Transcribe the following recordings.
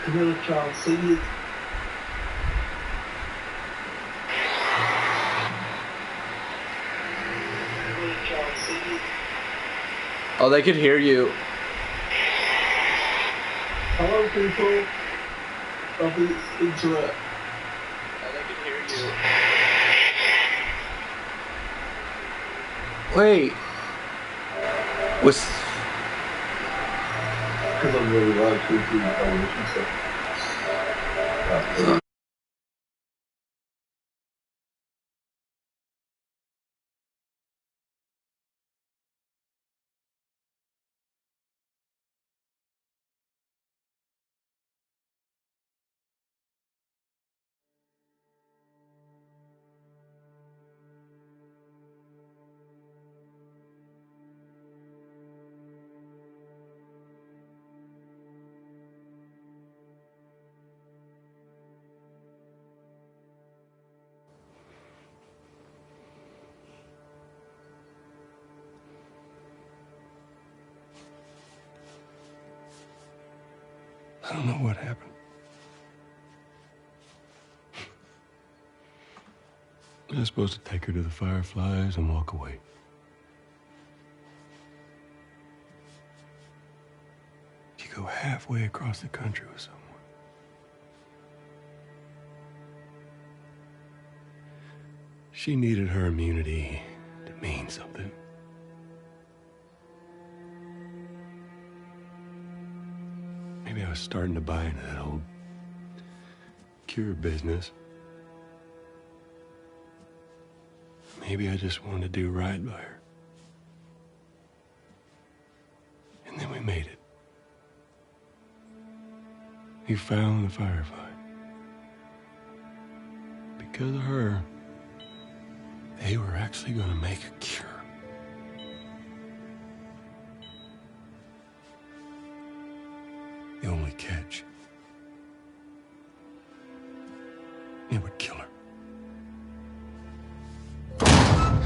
Camilla Charles singing. Oh, they could hear you. Hello, people of the internet. Oh, they could hear you. Wait. Was... Because I'm really like tweeting television stuff. I don't know what happened. I was supposed to take her to the Fireflies and walk away. You go halfway across the country with someone. She needed her immunity to mean something. Maybe I was starting to buy into that old cure business. Maybe I just wanted to do right by her. And then we made it. We found the Firefly. Because of her, they were actually going to make a cure. The only catch, it would kill her.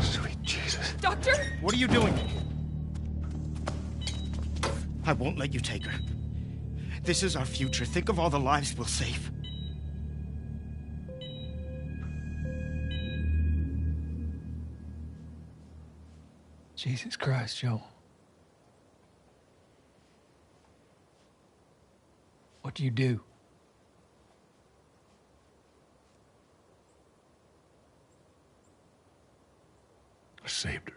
Sweet Jesus. Doctor? What are you doing? I won't let you take her. This is our future. Think of all the lives we'll save. Jesus Christ, Joel. What do you do? I saved her.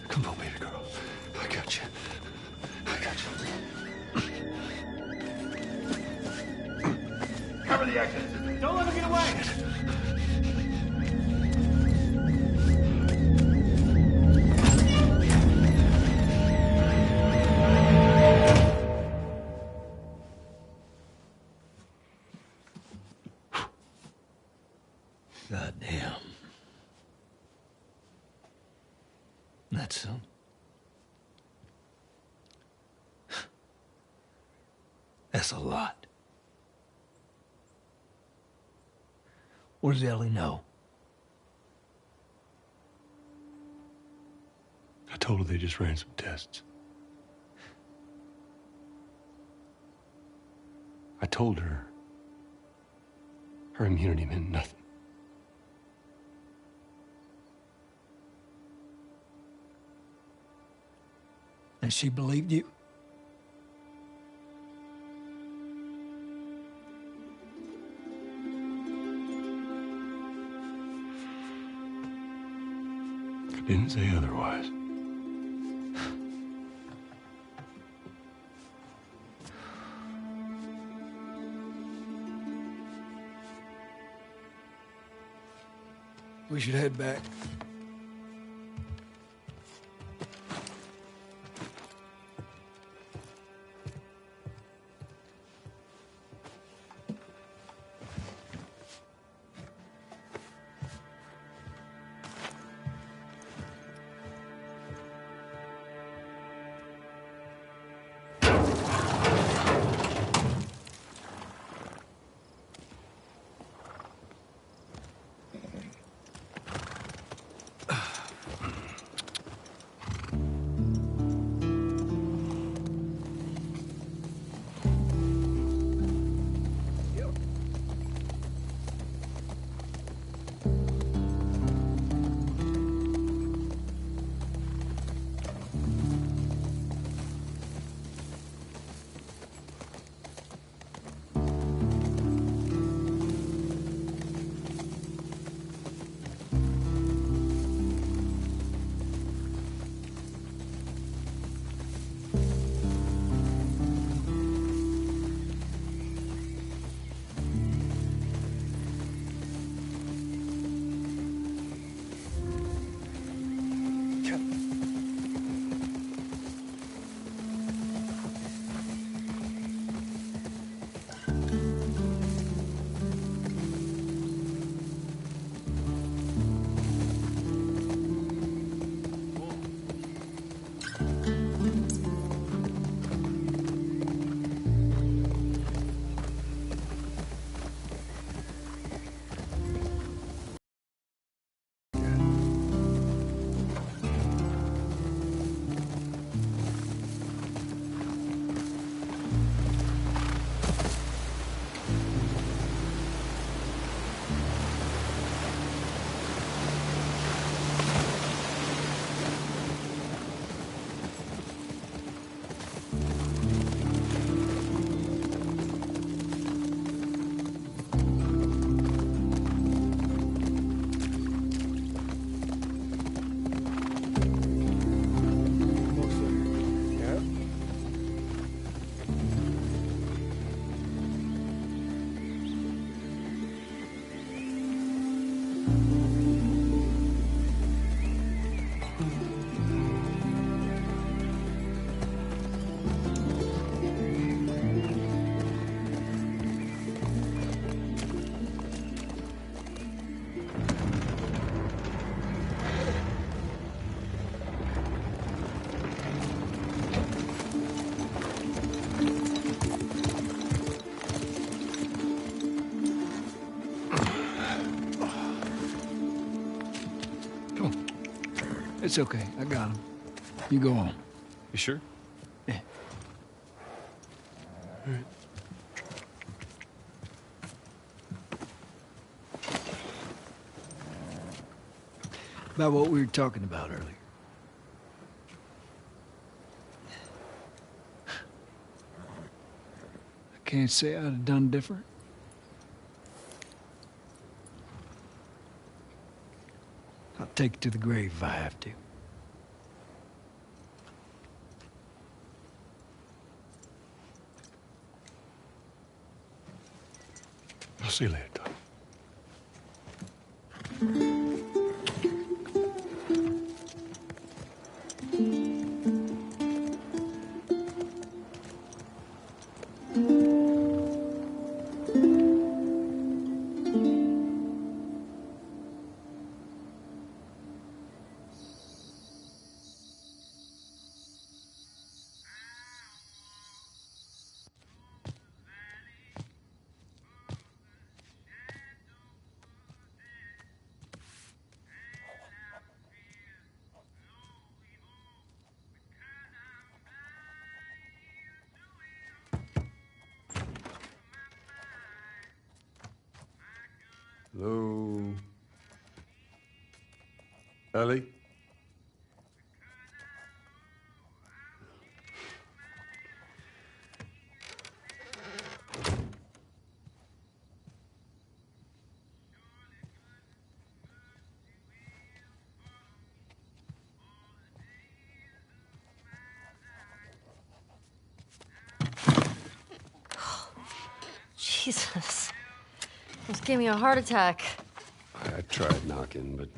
Come on, baby girl. I got you. I got you. Cover the exit. Don't let him get away. Goddamn. That's some. That's a lot. What does Ellie know? I told her they just ran some tests. I told her her immunity meant nothing. And she believed you? I didn't say otherwise. We should head back. It's okay. I got him. You go on. You sure? Yeah. All right. About what we were talking about earlier. I can't say I'd have done different. I'll take it to the grave if I have to. I'll see you later, Tom. Hello? Ellie? Jesus. Almost gave me a heart attack. I tried knocking, but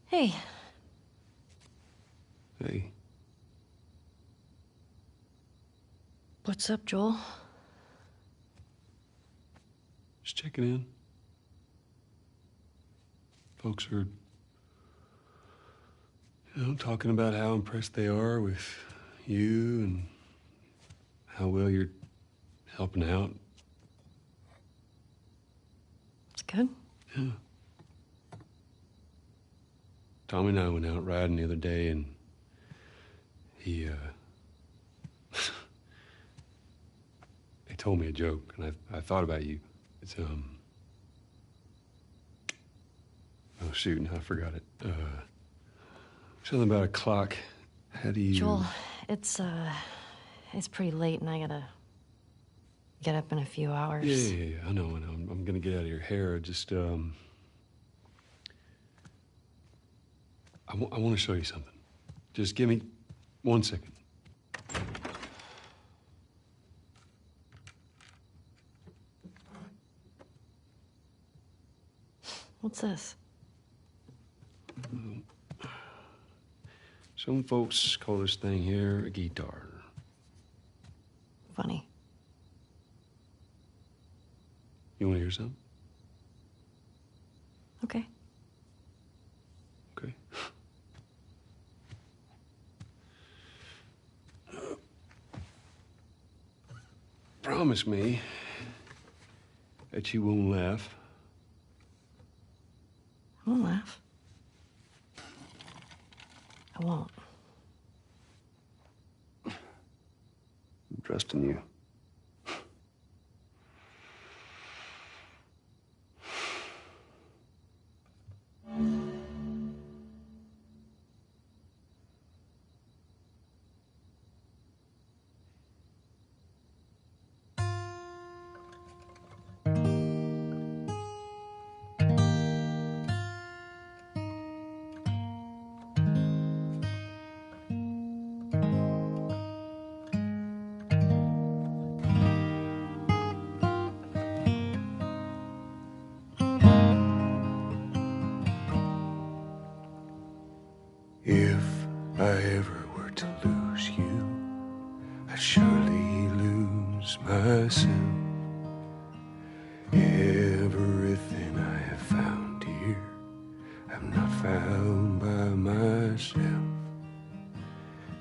Hey, hey, what's up, Joel? just checking in. Folks are, talking about how impressed they are with you and how well you're helping out. It's good. Yeah. Tommy and I went out riding the other day, and he, they told me a joke, and I thought about you. It's, oh, shoot, I forgot it. Something about a clock. How do you... Joel, it's pretty late and I gotta get up in a few hours. Yeah, I know. I'm gonna get out of your hair. Just, I want to show you something. Just give me 1 second. What's this? Some folks call this thing here a guitar. Funny. You want to hear something? Okay. Okay. Promise me that you won't laugh. I won't laugh. I won't. I'm trusting you. If I ever were to lose you, I'd surely lose myself. Everything I have found here, I'm not found by myself.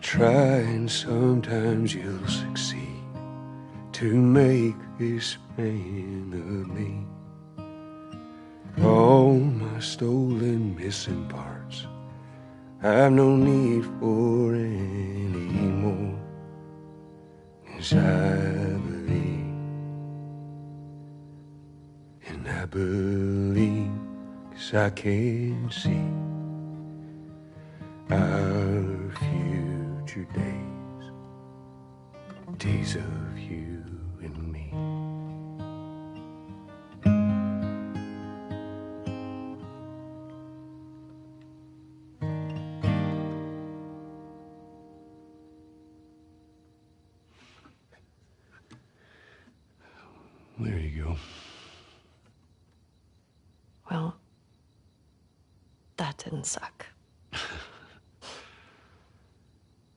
Try and sometimes you'll succeed to make this man of me. all my stolen missing parts. I've no need for any more. 'Cause I believe, and I believe 'cause I can see our future days, days of you and me. There you go. Well, that didn't suck.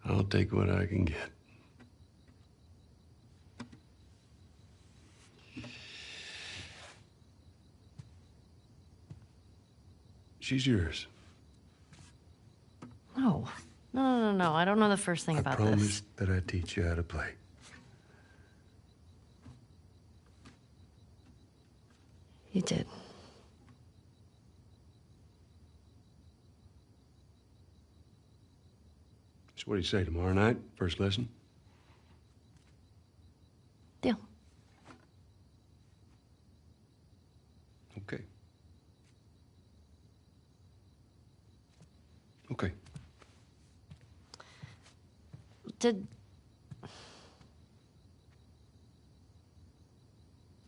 I'll take what I can get. She's yours. No. No. I don't know the first thing about I this. promised that I'd teach you how to play. You did. So what do you say, tomorrow night? First lesson? Deal. Okay. Okay. Do you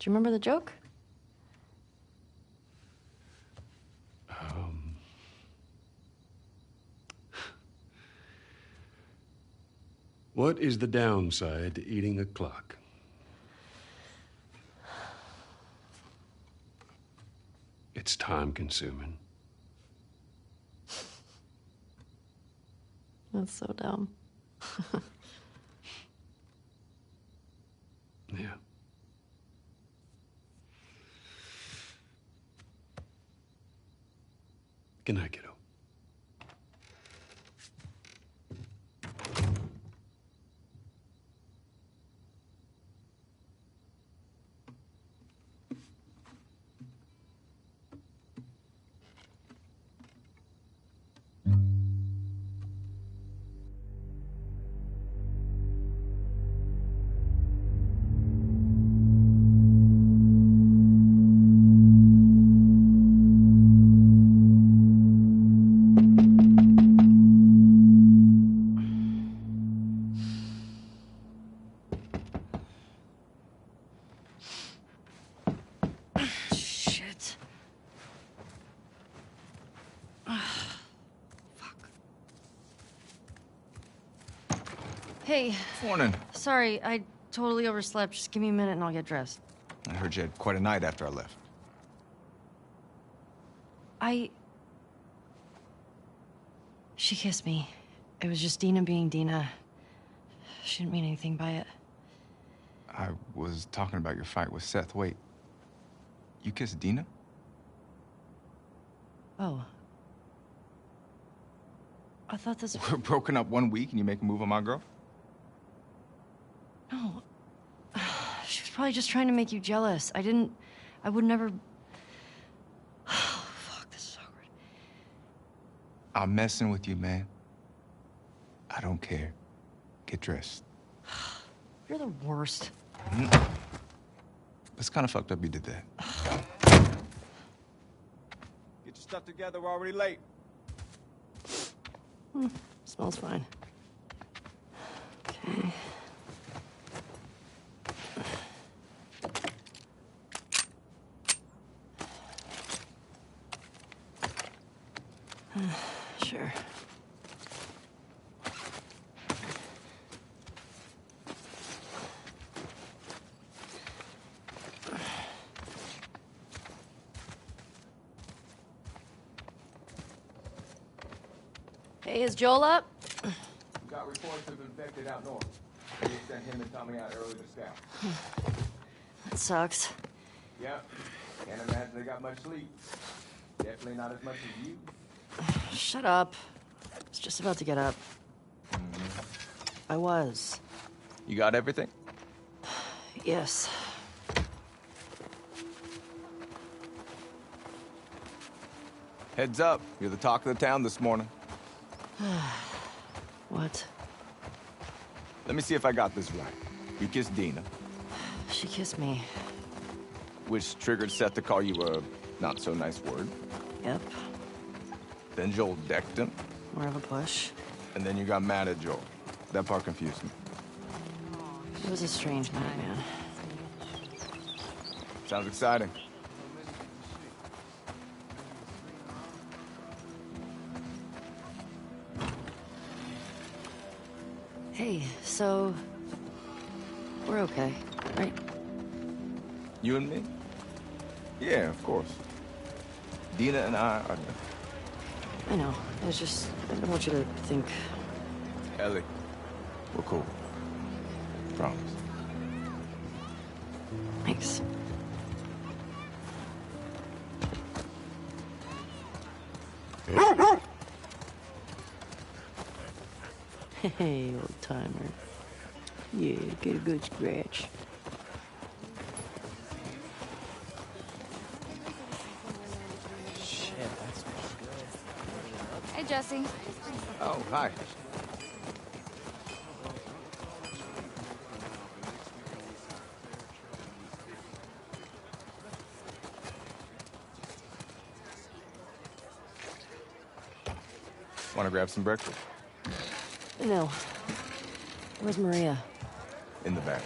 remember the joke? What is the downside to eating a clock? It's time consuming. That's so dumb. Yeah. Good night, kiddo. Shit. Fuck. Hey, Morning. sorry, I totally overslept. Just give me a minute and I'll get dressed. I heard you had quite a night after I left. She kissed me. It was just Dina being Dina. She didn't mean anything by it. I was talking about your fight with Seth. Wait, you kissed Dina? Oh. I thought this... We're broken up 1 week and you make a move on my girl? No. She was probably just trying to make you jealous. I would never... Oh, fuck, this is awkward. I'm messing with you, man. I don't care. Get dressed. You're the worst. It's kind of fucked up you did that. Get your stuff together, we're already late. Smells fine. Okay. Sure. Hey, is Joel up? We got reports of infected out north. They sent him and Tommy out early to scout. That sucks. Yep. Can't imagine they got much sleep. Definitely not as much as you. Shut up. I was just about to get up. I was. You got everything? Yes. Heads up, you're the talk of the town this morning. What? Let me see if I got this right. You kissed Dina, She kissed me. which triggered Seth to call you a not-so-nice word. Yep. Then Joel decked him, More of a push. and then you got mad at Joel. That part confused me. It was a strange night, man. Sounds exciting. Hey, so... We're okay, right? You and me? Yeah, of course. Dina and I are... I know. I don't want you to think... Ellie, we're cool. Promise. Thanks. Hey, old timer. Yeah, get a good scratch. Hey, Jesse. Oh, hi. Want to grab some breakfast? No. Where's Maria? In the back.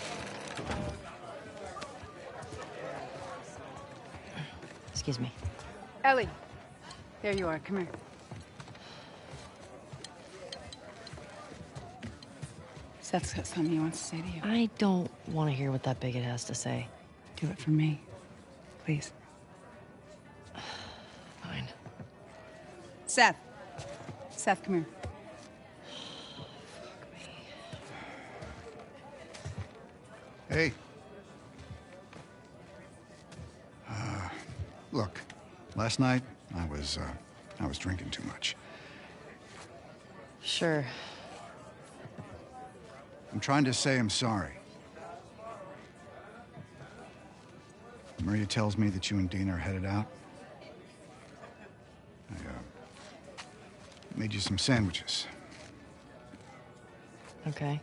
Excuse me. Ellie. There you are. Come here. Seth's got something he wants to say to you. I don't want to hear what that bigot has to say. Do it for me. Please. Fine. Seth. Seth, come here. Hey. Look, last night I was drinking too much. Sure. I'm trying to say I'm sorry. Maria tells me that you and Dina are headed out. I made you some sandwiches. Okay.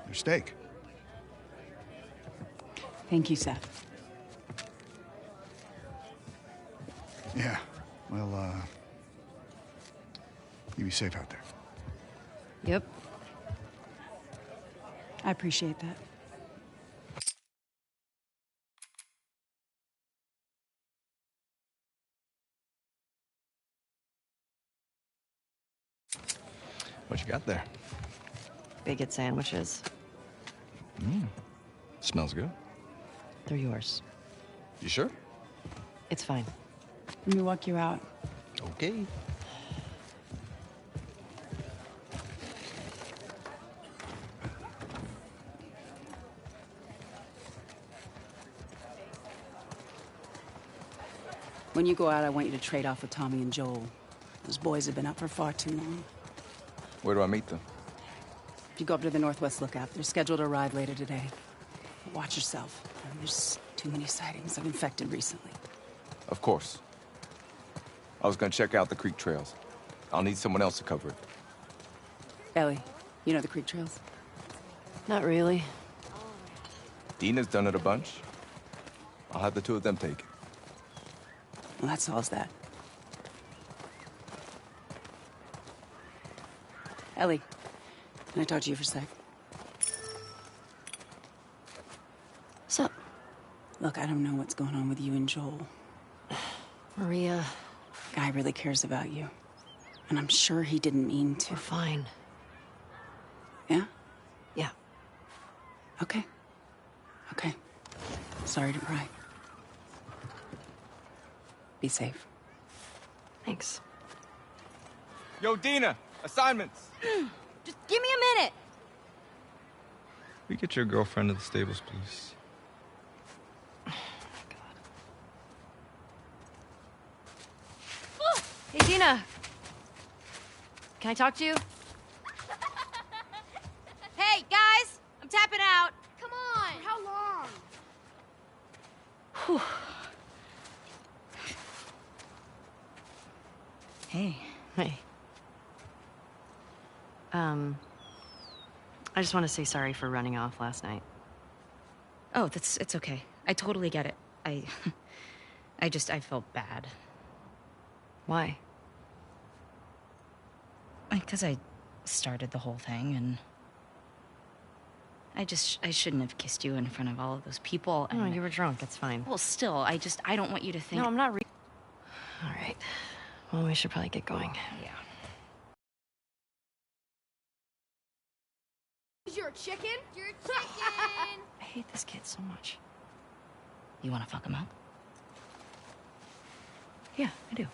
They're steak. Thank you, Seth. Yeah. Well, you be safe out there. Yep. I appreciate that. What you got there? Bigot sandwiches. Smells good. They're yours. You sure? It's fine. Let me walk you out. Okay. When you go out, I want you to trade off with Tommy and Joel. Those boys have been up for far too long. Where do I meet them? If you go up to the Northwest Lookout, they're scheduled to arrive later today. Watch yourself. There's too many sightings of infected recently. Of course. I was gonna check out the creek trails. I'll need someone else to cover it. Ellie, you know the creek trails? Not really. Dina's done it a bunch. I'll have the two of them take it. Well, that solves that. Ellie, can I talk to you for a sec? What's up? Look, I don't know what's going on with you and Joel. Maria, Guy really cares about you. And I'm sure he didn't mean to. we're fine. Yeah? Yeah. Okay. Okay. Sorry to pry. Be safe. Thanks. Yo, Dina! Assignments! Just give me a minute! We get your girlfriend to the stables, please. Hey, Dina. Can I talk to you? Hey, guys! I'm tapping out. Come on! For how long? Hey. Hey. I just want to say sorry for running off last night. Oh, it's okay. I totally get it. I felt bad. Why? Because I started the whole thing, and I shouldn't have kissed you in front of all of those people. And No, you were drunk. It's fine. Well, still, I don't want you to think. No, I'm not. All right. Well, we should probably get going. Yeah. You're a chicken? You're a chicken! I hate this kid so much. You want to fuck him up? Yeah, I do.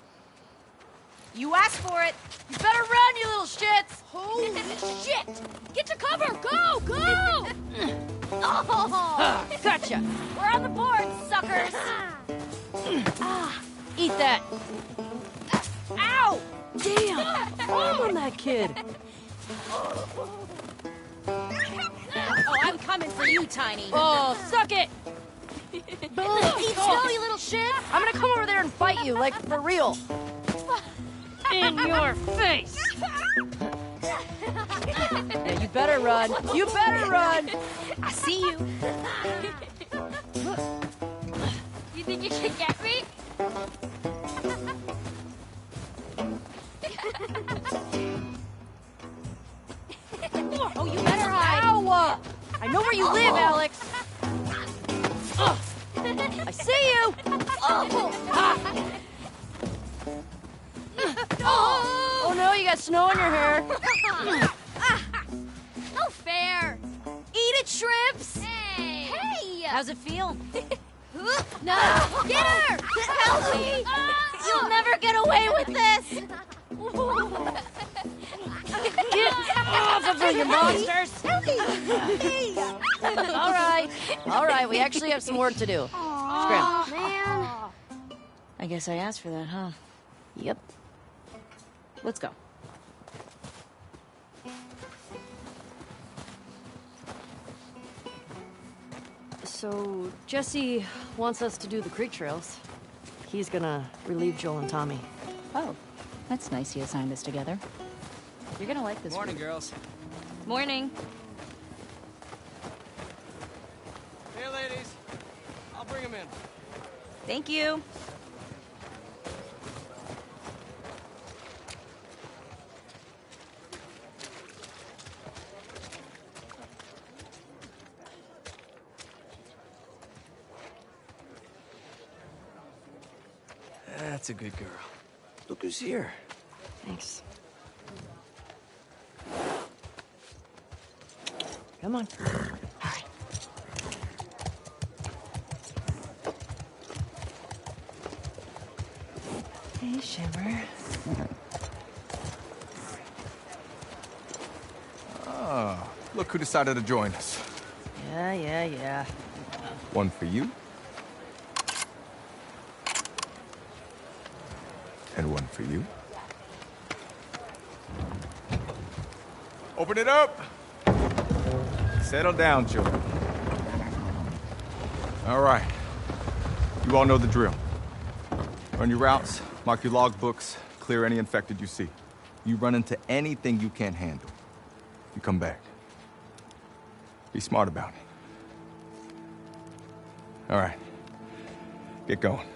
You asked for it! You better run, you little shits! Holy shit! Get to cover! Go! Go! Oh! Gotcha! We're on the board, suckers! Eat that! Ow! Damn! Bomb on that kid! Oh, I'm coming for you, Tiny. Oh, suck it! Eat slow, you little shit! I'm gonna come over there and fight you, like, for real. In your face! Yeah, you better run. You better run! I see you. You think you can get me? Oh, you better hide. Ow! I know where you live, Alex. I see you! Oh no, you got snow in your hair. No fair. Eat it, shrimps. Hey. How's it feel? No. Get her. Help me. You'll never get away with this. Get off of her, you monsters! All right, we actually have some work to do. Scram. Man. I guess I asked for that, huh? Yep. Let's go. So, Jesse wants us to do the creek trails. He's gonna relieve Joel and Tommy. Oh, that's nice he assigned us together. You're gonna like this. Morning, girls. Morning. Hey, ladies. I'll bring them in. Thank you. That's a good girl. Look who's here. Thanks. Come on. All right. Hey, Shimmer. Ah, look who decided to join us. Yeah. One for you. And one for you. Open it up! Settle down, children. All right. You all know the drill. Run your routes, mark your logbooks, clear any infected you see. You run into anything you can't handle, you come back. Be smart about it. All right. Get going.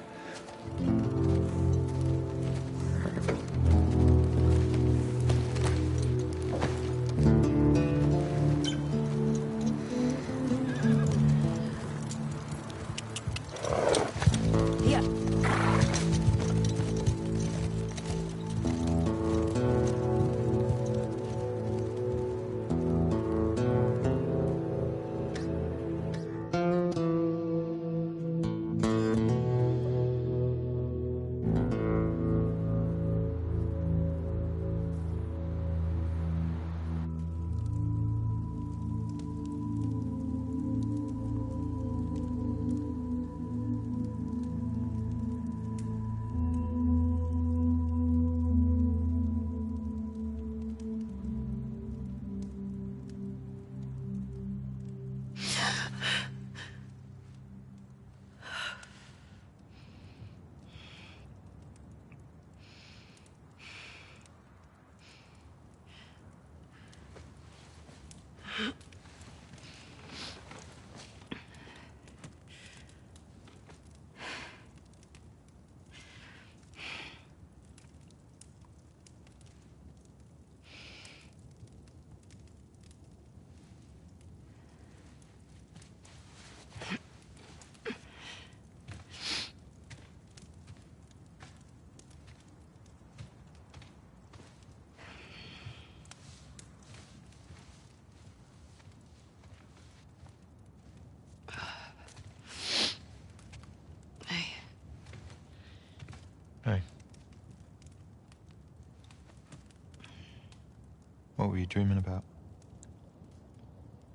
What were you dreaming about?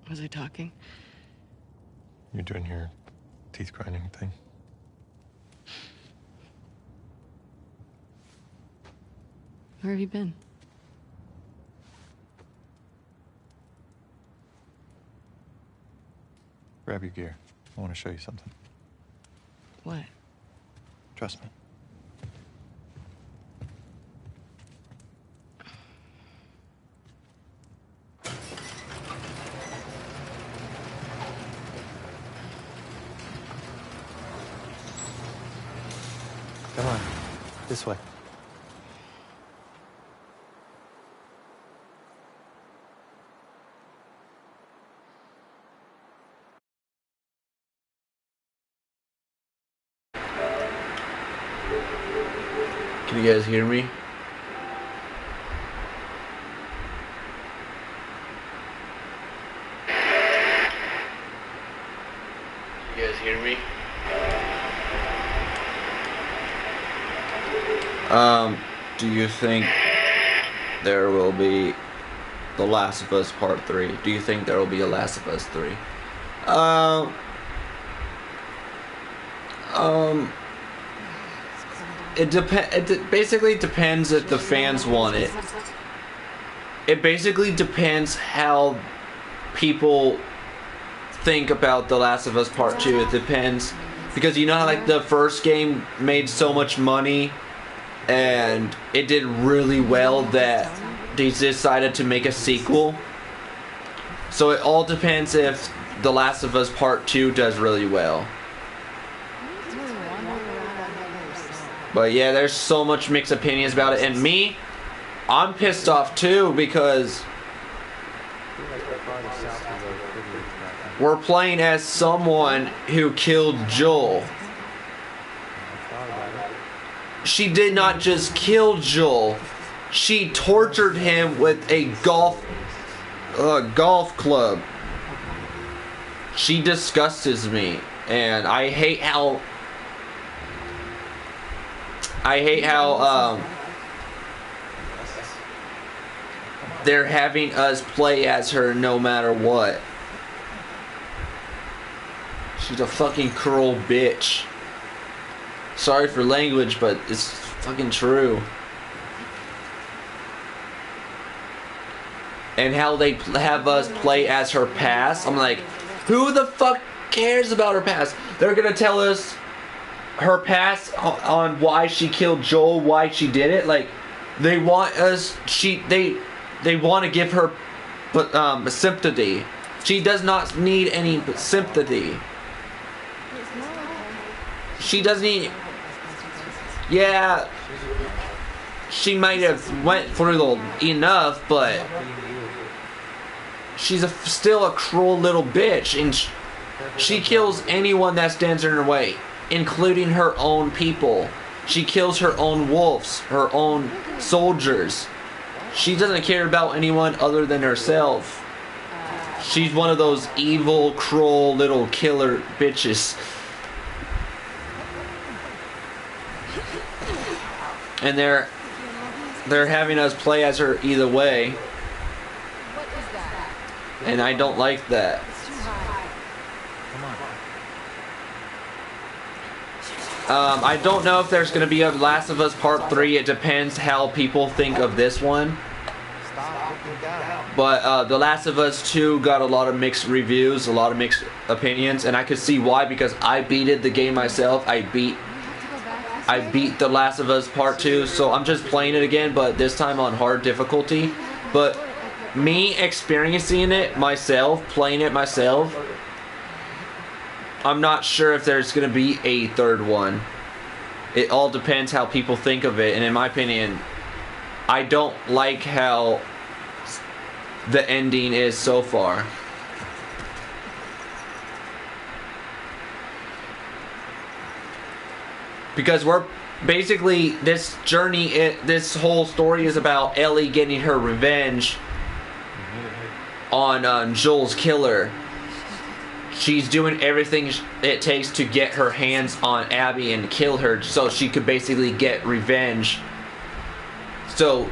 Was I talking? You're doing your teeth grinding thing. Where have you been? Grab your gear. I want to show you something. What? Trust me. Come on. This way. Can you guys hear me? Can you guys hear me? Do you think there will be The Last of Us Part 3? Do you think there will be a Last of Us 3? It basically depends if the fans want it. It basically depends how people think about The Last of Us Part 2. It depends, because you know how, like, the first game made so much money and it did really well that they decided to make a sequel. So it all depends if The Last of Us Part 2 does really well. But yeah, there's so much mixed opinions about it, and me, I'm pissed off too, because we're playing as someone who killed Joel. She did not just kill Joel, she tortured him with a golf club. She disgusts me, and I hate how they're having us play as her no matter what. She's a fucking cruel bitch. Sorry for language, but it's fucking true. And how they have us play as her past. I'm like, who the fuck cares about her past? They're gonna tell us her past on why she killed Joel, why she did it. Like, they want us. They want to give her, sympathy. She does not need any sympathy. She doesn't need. Yeah, she might have went through enough, but she's still a cruel little bitch, and she kills anyone that stands in her way, including her own people. She kills her own wolves, her own soldiers. She doesn't care about anyone other than herself. She's one of those evil, cruel little killer bitches. And they're having us play as her either way. And I don't like that. I don't know if there's going to be a Last of Us Part 3. It depends how people think of this one. But The Last of Us 2 got a lot of mixed reviews, a lot of mixed opinions, and I could see why, because I beated the game myself. I beat The Last of Us Part 2, so I'm just playing it again, but this time on hard difficulty. But me experiencing it myself, playing it myself, I'm not sure if there's going to be a third one. It all depends how people think of it, and in my opinion, I don't like how the ending is so far. Because we're basically, this journey, this whole story is about Ellie getting her revenge on Joel's killer. She's doing everything it takes to get her hands on Abby and kill her, so she could basically get revenge. So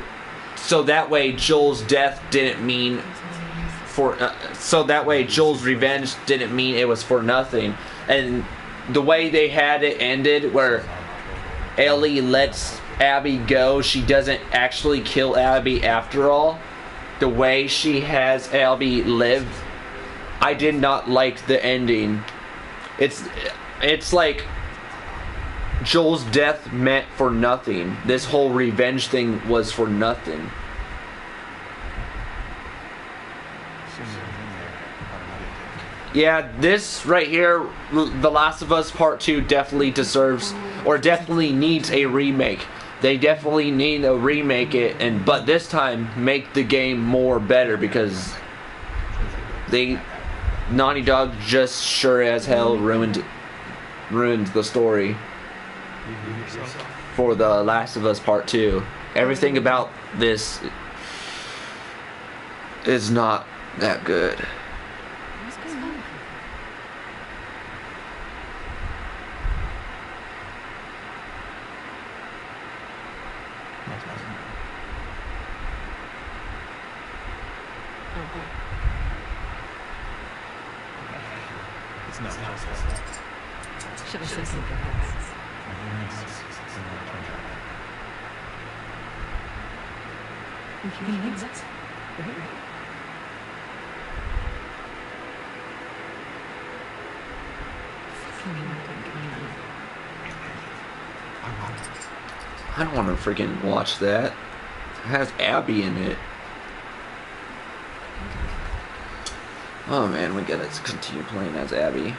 so that way Joel's death didn't mean so that way Joel's revenge didn't mean it was for nothing. And the way they had it ended, where Ellie lets Abby go, she doesn't actually kill Abby after all. The way she has Abby live, I did not like the ending. It's like Joel's death meant for nothing. This whole revenge thing was for nothing. Yeah, this right here, The Last of Us Part 2 definitely deserves, or definitely needs a remake. They definitely need to remake it, but this time make the game more better, because Naughty Dog just sure as hell ruined the story for The Last of Us Part 2. Everything about this is not that good. Should have said something if you can exit. I don't want to freaking watch that. It has Abby in it. Oh man, we gotta continue playing as Abby.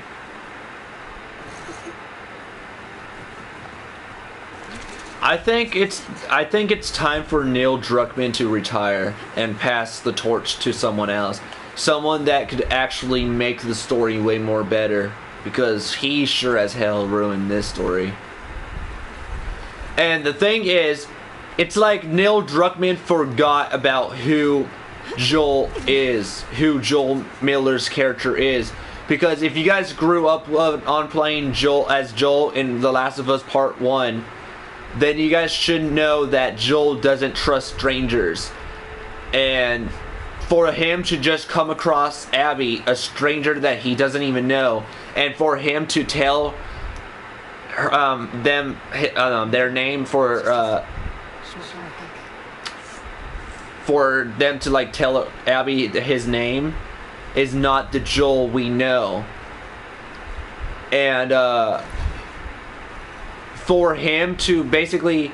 I think it's time for Neil Druckmann to retire and pass the torch to someone else. Someone that could actually make the story way more better, because he sure as hell ruined this story. And the thing is, it's like Neil Druckmann forgot about who Joel is, who Joel Miller's character is. Because if you guys grew up on playing Joel as Joel in The Last of Us Part 1, then you guys should know that Joel doesn't trust strangers. And for him to just come across Abby, a stranger that he doesn't even know, and for him to tell them their name, for them to like tell Abby his name, is not the Joel we know. And for him to basically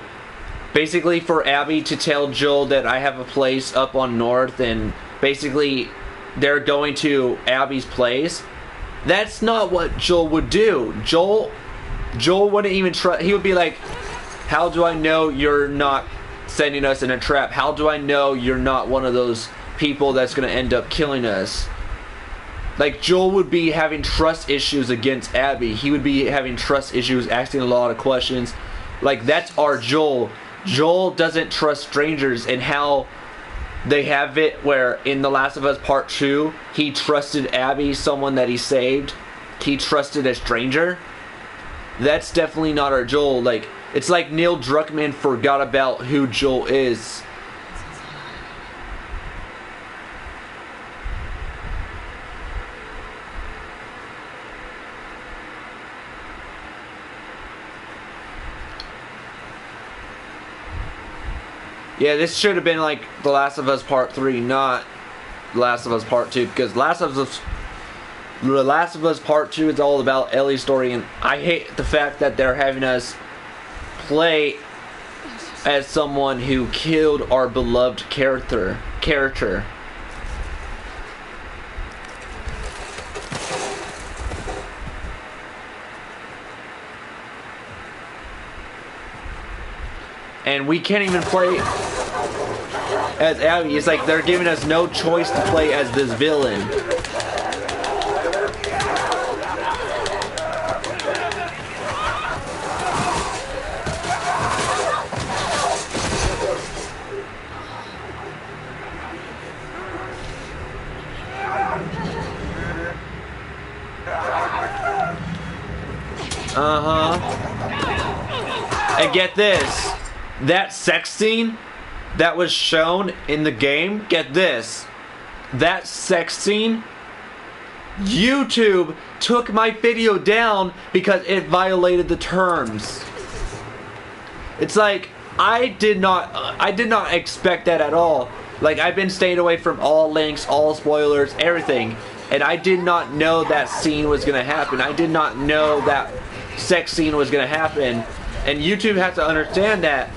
for Abby to tell Joel that I have a place up on North, and basically they're going to Abby's place, that's not what Joel would do. Joel wouldn't even try. He would be like, how do I know you're not setting us in a trap? How do I know you're not one of those people that's going to end up killing us? Like, Joel would be having trust issues against Abby. He would be having trust issues, asking a lot of questions. Like, that's our Joel. Joel doesn't trust strangers, and how they have it where in The Last of Us Part 2, he trusted Abby, someone that he saved. He trusted a stranger. That's definitely not our Joel. Like, it's like Neil Druckmann forgot about who Joel is. Yeah, this should have been like The Last of Us Part 3, not The Last of Us Part 2, because The Last of Us Part 2 is all about Ellie's story, and I hate the fact that they're having us play as someone who killed our beloved character. And we can't even play as Abby. It's like they're giving us no choice to play as this villain. And get this. That sex scene, that was shown in the game, get this, that sex scene, YouTube took my video down because it violated the terms. It's like, I did not expect that at all. Like, I've been staying away from all links, all spoilers, everything, and I did not know that scene was gonna happen. I did not know that sex scene was gonna happen. And YouTube has to understand that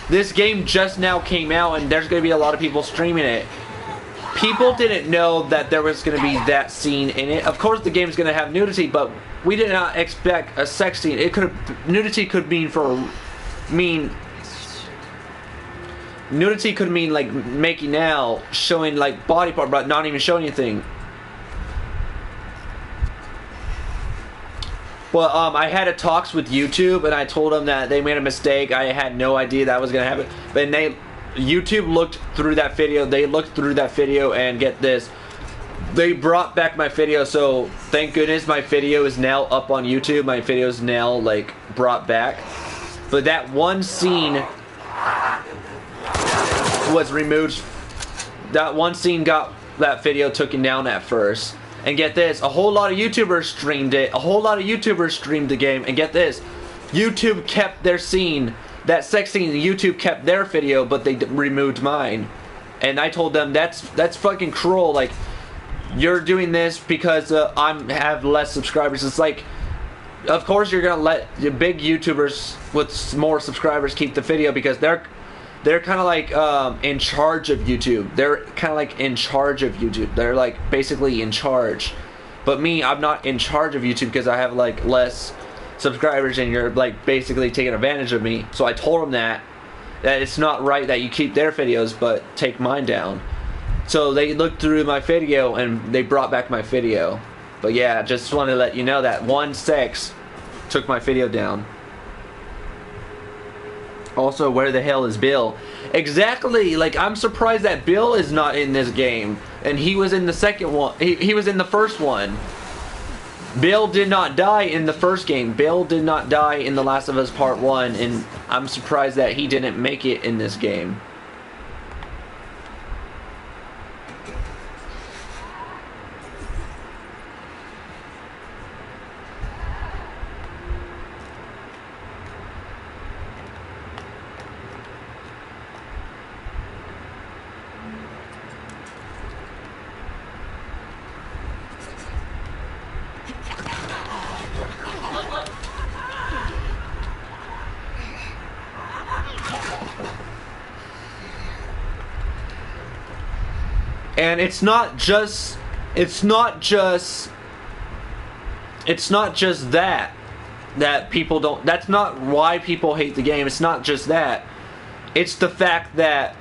this game just now came out and there's gonna be a lot of people streaming it. People didn't know that there was gonna be that scene in it. Of course the game's gonna have nudity, but we did not expect a sex scene. Nudity could mean nudity could mean like making out, showing like body part, but not even showing anything. Well, I had a talks with YouTube, and I told them that they made a mistake. I had no idea that was gonna happen. But YouTube looked through that video. They looked through that video, and get this, they brought back my video. So thank goodness my video is now up on YouTube. My video is now like brought back. But that one scene was removed. That one scene got that video taken down at first. And get this, a whole lot of YouTubers streamed it. A whole lot of YouTubers streamed the game. And get this, YouTube kept their scene. That sex scene, YouTube kept their video, but they removed mine. And I told them, that's fucking cruel. Like, you're doing this because I have less subscribers. It's like, of course you're gonna let the big YouTubers with more subscribers keep the video because they're kind of like in charge of YouTube. They're kind of like in charge of YouTube. They're like basically in charge. But me, I'm not in charge of YouTube because I have like less subscribers and you're like basically taking advantage of me. So I told them that it's not right that you keep their videos but take mine down. So they looked through my video and they brought back my video. But yeah, just wanted to let you know that one sex took my video down. Also, where the hell is Bill? Exactly, like I'm surprised that Bill is not in this game. And he was in the second one. He was in the first one. Bill did not die in the first game. Bill did not die in The Last of Us Part 1. And I'm surprised that he didn't make it in this game. And it's not just that people don't, that's not why people hate the game. It's not just that. It's the fact that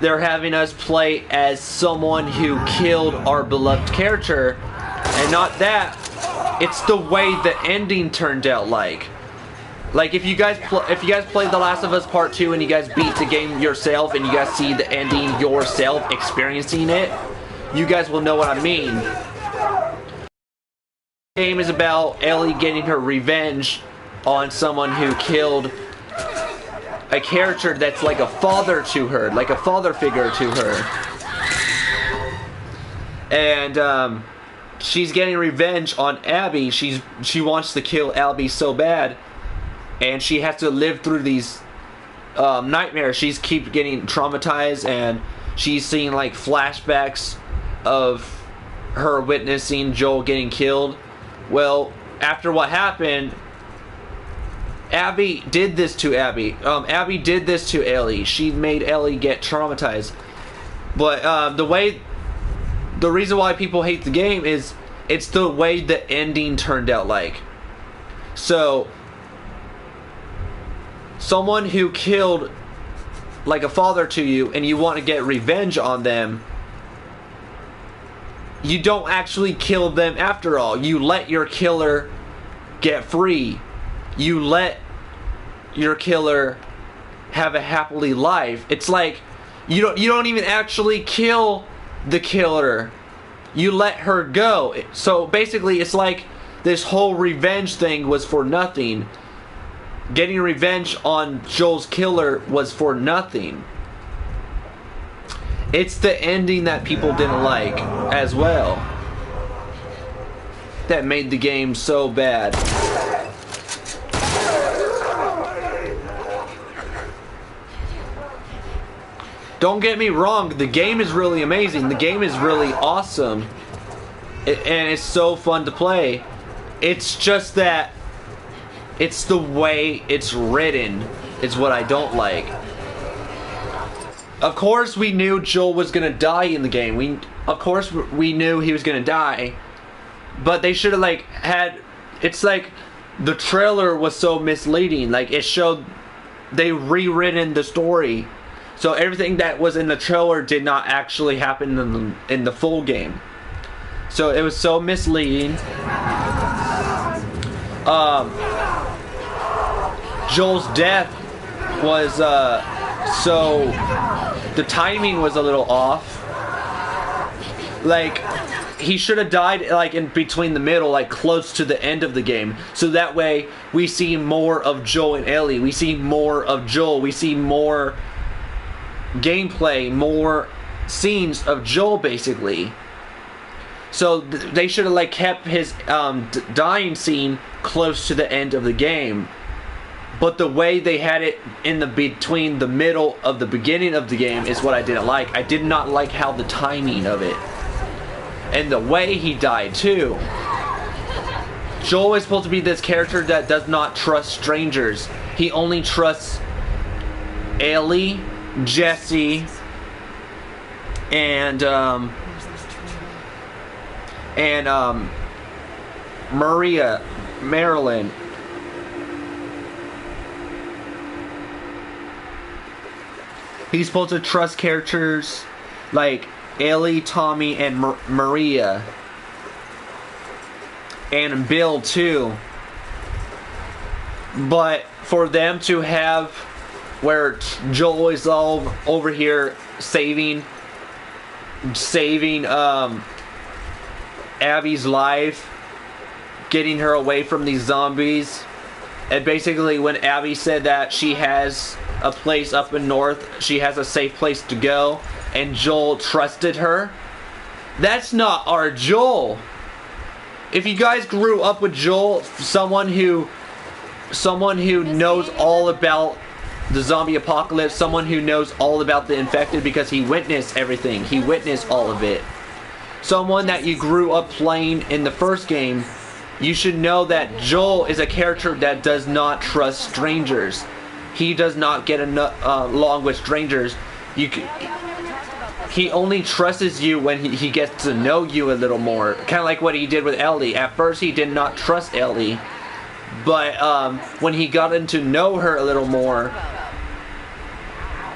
they're having us play as someone who killed our beloved character, and not that. It's the way the ending turned out like. Like if you guys played The Last of Us Part 2 and you guys beat the game yourself and you guys see the ending yourself experiencing it, you guys will know what I mean. The game is about Ellie getting her revenge on someone who killed a character that's like a father to her, like a father figure to her. And she's getting revenge on Abby. She wants to kill Abby so bad. And she has to live through these nightmares. She's keep getting traumatized, and she's seeing like flashbacks of her witnessing Joel getting killed. Well, after what happened, Abby did this to Abby. Abby did this to Ellie. She made Ellie get traumatized. But the reason why people hate the game is it's the way the ending turned out like. So someone who killed like a father to you and you want to get revenge on them, you don't actually kill them after all. You let your killer get free. You let your killer have a happily life. It's like you don't even actually kill the killer. You let her go. So basically it's like this whole revenge thing was for nothing. getting revenge on Joel's killer was for nothing. It's the ending that people didn't like as well that made the game so bad. Don't get me wrong, the game is really amazing. The game is really awesome. And it's so fun to play. It's just that it's the way it's written is what I don't like. Of course we knew Joel was gonna die in the game. Of course we knew he was gonna die. But they should have like had, it's like the trailer was so misleading. Like it showed they rewritten the story. So everything that was in the trailer did not actually happen in the full game. So it was so misleading. Joel's death was so the timing was a little off. Like he should have died like in between the middle, like close to the end of the game. So that way we see more of Joel and Ellie. We see more of Joel. We see more gameplay, more scenes of Joel basically. So they should have like kept his dying scene close to the end of the game. But the way they had it in the between the middle of the beginning of the game is what I didn't like. I did not like how the timing of it. And the way he died too. Joel is supposed to be this character that does not trust strangers. He only trusts Ellie, Jesse, and Marilyn. He's supposed to trust characters like Ellie, Tommy, and Maria. And Bill too. But for them to have where Joel is all over here saving Abby's life, getting her away from these zombies. And basically when Abby said that she has a place up in north, she has a safe place to go, and Joel trusted her. That's not our Joel. If you guys grew up with Joel, someone who knows all about the zombie apocalypse, someone who knows all about the infected because he witnessed everything, he witnessed all of it, someone that you grew up playing in the first game, you should know that Joel is a character that does not trust strangers. He does not get along with strangers. He only trusts you when he gets to know you a little more. Kind of like what he did with Ellie. At first he did not trust Ellie. But when he got to know her a little more,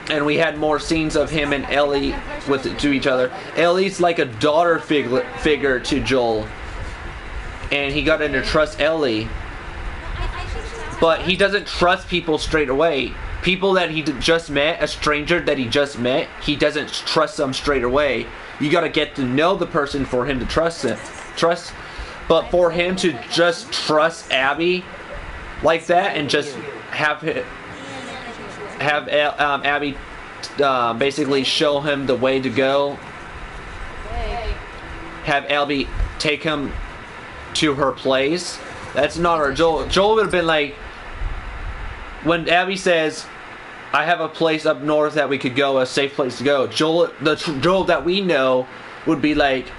and we had more scenes of him and Ellie to each other. Ellie's like a daughter figure to Joel. And he got to trust Ellie. But he doesn't trust people straight away. People that he just met, a stranger that he just met, he doesn't trust them straight away. You got to get to know the person for him to trust it. But for him to just trust Abby like that and just have Abby basically show him the way to go, have Abby take him to her place, that's not our Joel. Joel would have been like, when Abby says, I have a place up north that we could go, a safe place to go, Joel, the Joel that we know would be like,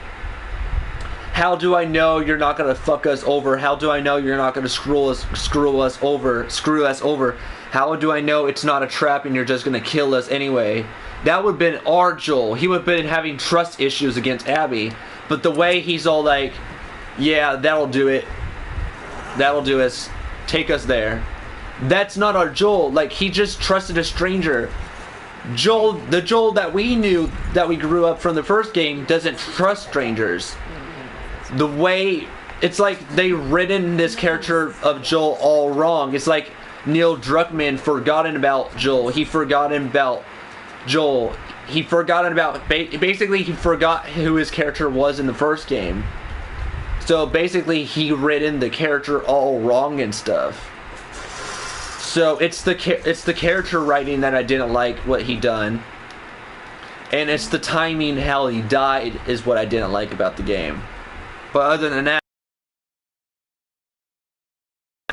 how do I know you're not gonna fuck us over? How do I know you're not gonna screw us over? How do I know it's not a trap and you're just gonna kill us anyway? That would have been our Joel. He would have been having trust issues against Abby. But the way he's all like, yeah, that'll do it. That'll do us. Take us there. That's not our Joel. Like, he just trusted a stranger. Joel, the Joel that we knew, that we grew up from the first game, doesn't trust strangers. The way, it's like they written this character of Joel all wrong. It's like Neil Druckmann forgotten about Joel. He forgotten about Joel. He forgotten about, basically he forgot who his character was in the first game. So basically he written the character all wrong and stuff. So it's the character writing that I didn't like what he done, and it's the timing how he died is what I didn't like about the game. But other than that,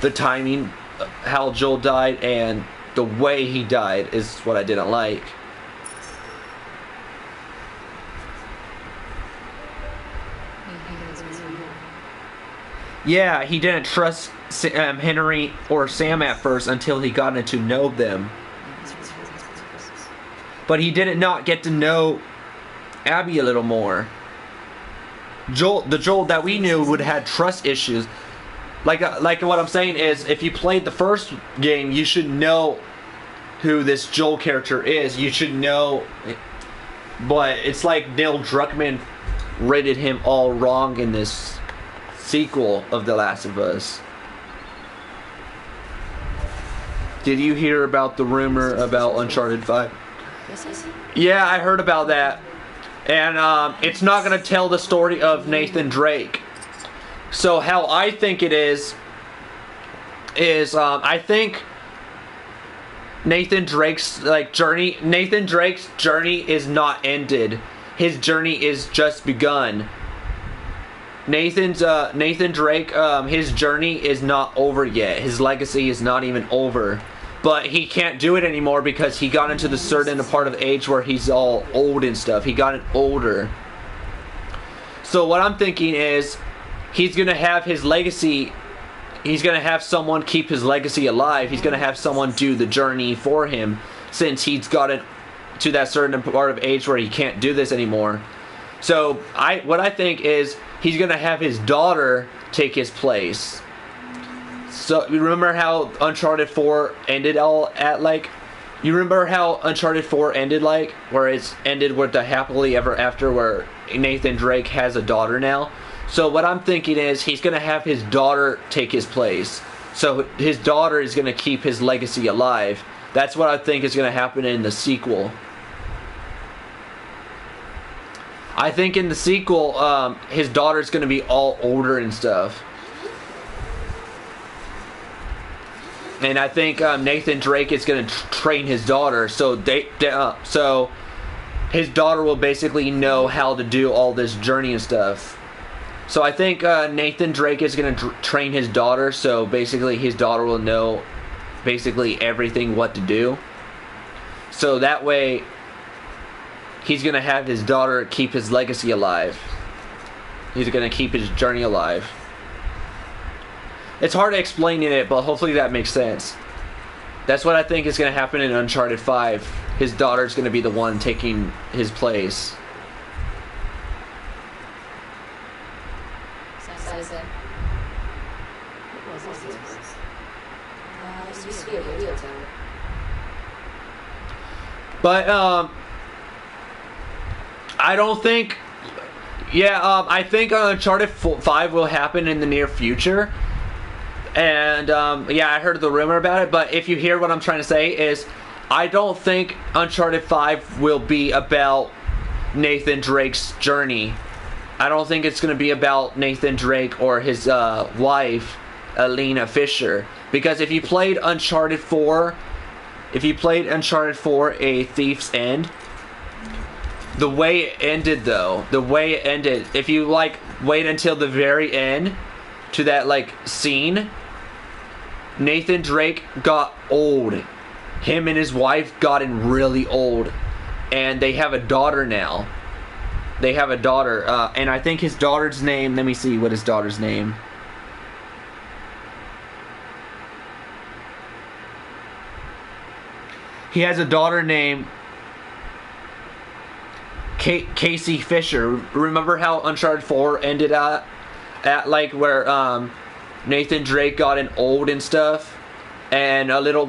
the timing, how Joel died, and the way he died is what I didn't like. Yeah, he didn't trust Henry or Sam at first until he got to know them. But he did not get to know Abby a little more. The Joel that we knew would have had trust issues. Like what I'm saying is, if you played the first game, you should know who this Joel character is. You should know. But it's like Neil Druckmann rated him all wrong in this sequel of The Last of Us. Did you hear about the rumor about Uncharted 5? Yeah, I heard about that. And it's not going to tell the story of Nathan Drake. So how I think it is I think Nathan Drake's journey is not ended. His journey is just begun. Nathan Drake, his journey is not over yet. His legacy is not even over. But he can't do it anymore because he got into the certain part of age where he's all old and stuff. He got older. So what I'm thinking is he's going to have his legacy. He's going to have someone keep his legacy alive. He's going to have someone do the journey for him since he's gotten to that certain part of age where he can't do this anymore. So what I think is he's going to have his daughter take his place. So you remember how Uncharted 4 ended you remember how Uncharted 4 ended where it's ended with the happily ever after where Nathan Drake has a daughter now? So what I'm thinking is he's going to have his daughter take his place. So his daughter is going to keep his legacy alive. That's what I think is going to happen in the sequel. I think in the sequel, his daughter's going to be all older and stuff. And I think Nathan Drake is going to train his daughter, so so his daughter will basically know how to do all this journey and stuff. So I think Nathan Drake is going to train his daughter, so basically his daughter will know basically everything what to do. So that way he's going to have his daughter keep his legacy alive. He's going to keep his journey alive. It's hard to explain in it, but hopefully that makes sense. That's what I think is going to happen in Uncharted 5. His daughter's going to be the one taking his place. But I don't think. Yeah, I think Uncharted 5 will happen in the near future. And yeah, I heard the rumor about it, but if you hear what I'm trying to say is I don't think Uncharted 5 will be about Nathan Drake's journey. I don't think it's going to be about Nathan Drake or his wife, Elena Fisher. Because if you played Uncharted 4, A Thief's End, the way it ended, if you wait until the very end to that scene, Nathan Drake got old. Him and his wife gotten really old, and they have a daughter now. They have a daughter, and I think his daughter's name. Let me see what his daughter's name. He has a daughter named Casey Fisher. Remember how Uncharted 4 ended at where Nathan Drake got old and stuff, and a little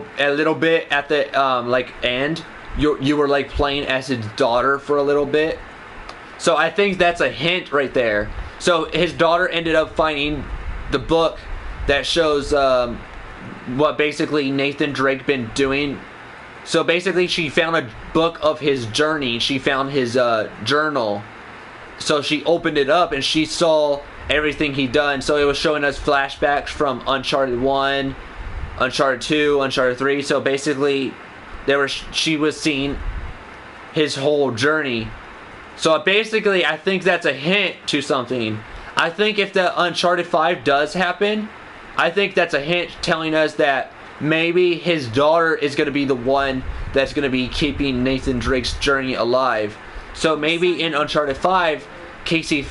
bit at the end, you were playing as his daughter for a little bit. So I think that's a hint right there. So his daughter ended up finding the book that shows what basically Nathan Drake been doing. So basically she found a book of his journey. She found his journal. So she opened it up and she saw everything he done. So it was showing us flashbacks from Uncharted 1 Uncharted 2, Uncharted 3. So basically, she was seeing his whole journey. So basically, I think that's a hint to something. I think if the Uncharted 5 does happen, I think that's a hint telling us that maybe his daughter is going to be the one that's going to be keeping Nathan Drake's journey alive. So maybe in Uncharted 5, Casey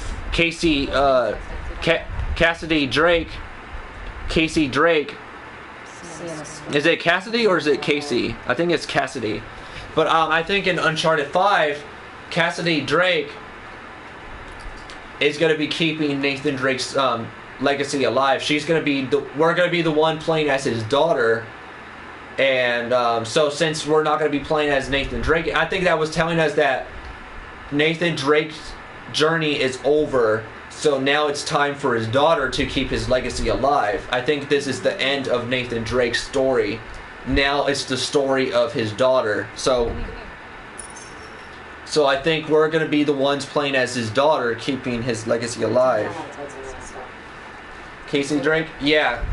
Drake. Is it Cassidy or is it Casey? I think it's Cassidy. But I think in Uncharted 5, Cassidy Drake is going to be keeping Nathan Drake's legacy alive. We're going to be the one playing as his daughter. And so since we're not going to be playing as Nathan Drake, I think that was telling us that Nathan Drake's journey is over. So now it's time for his daughter to keep his legacy alive. I think this is the end of Nathan Drake's story. Now it's the story of his daughter. So I think we're going to be the ones playing as his daughter, keeping his legacy alive. Casey Drake? Yeah.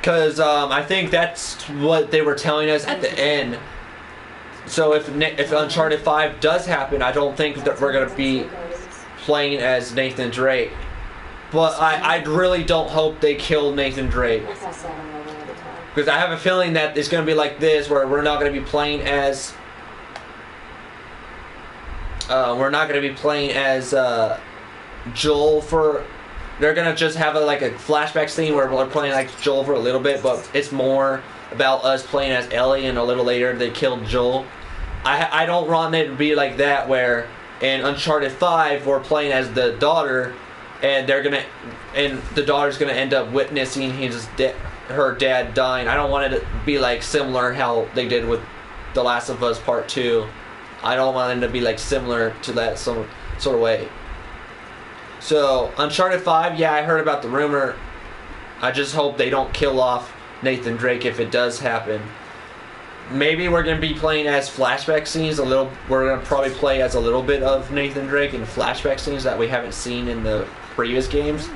Because I think that's what they were telling us at the end. So if Uncharted 5 does happen, I don't think that we're going to be playing as Nathan Drake. But I really don't hope they kill Nathan Drake. Because I have a feeling that it's going to be like this, where we're not going to be playing as... Joel for... They're going to just have a flashback scene where we're playing like Joel for a little bit, but it's more about us playing as Ellie, and a little later they killed Joel. I don't want it to be like that, where in Uncharted 5 we're playing as the daughter, and the daughter's gonna end up witnessing her dad dying. I don't want it to be like similar how they did with The Last of Us Part 2. I don't want it to be like similar to that some sort of way. So Uncharted 5, yeah, I heard about the rumor. I just hope they don't kill off Nathan Drake if it does happen. Maybe we're going to be playing as flashback scenes a little. We're going to probably play as a little bit of Nathan Drake in flashback scenes that we haven't seen in the previous games.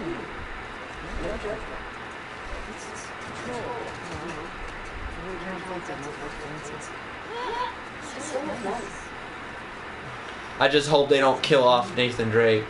I just hope they don't kill off Nathan Drake.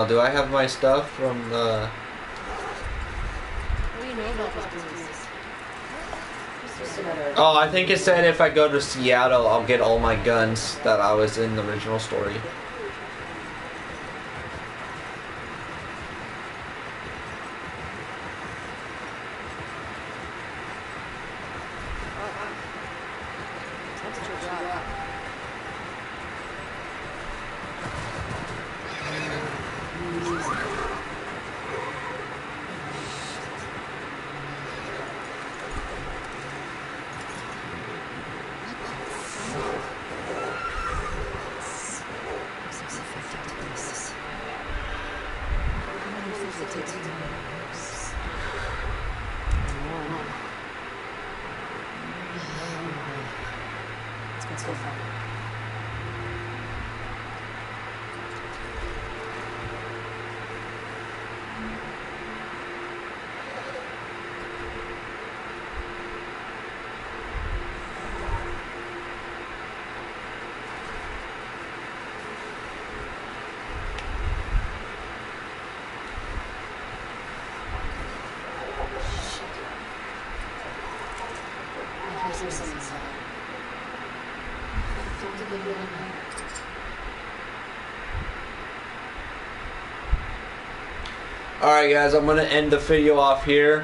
Do I have my stuff from the... What do you know about this? Oh, I think it said if I go to Seattle, I'll get all my guns that I was in the original story. Alright guys, I'm gonna end the video off here.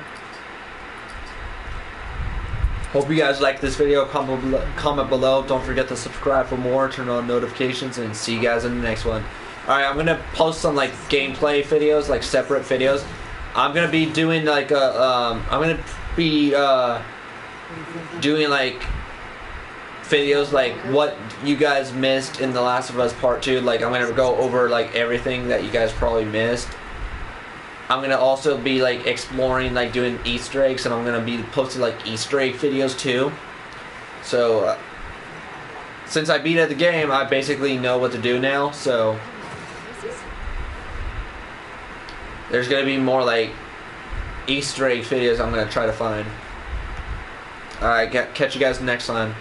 Hope you guys like this video. Comment below. Don't forget to subscribe for more. Turn on notifications, and see you guys in the next one. Alright, I'm gonna post some like gameplay videos, like separate videos. I'm gonna be doing like a I'm gonna be doing like videos like what you guys missed in The Last of Us Part 2. Like I'm gonna go over like everything that you guys probably missed. I'm gonna also be like exploring, like doing Easter eggs, and I'm gonna be posting like Easter egg videos too. So since I beat the game, I basically know what to do now. So there's gonna be more like Easter egg videos I'm gonna try to find. Alright, catch you guys next time.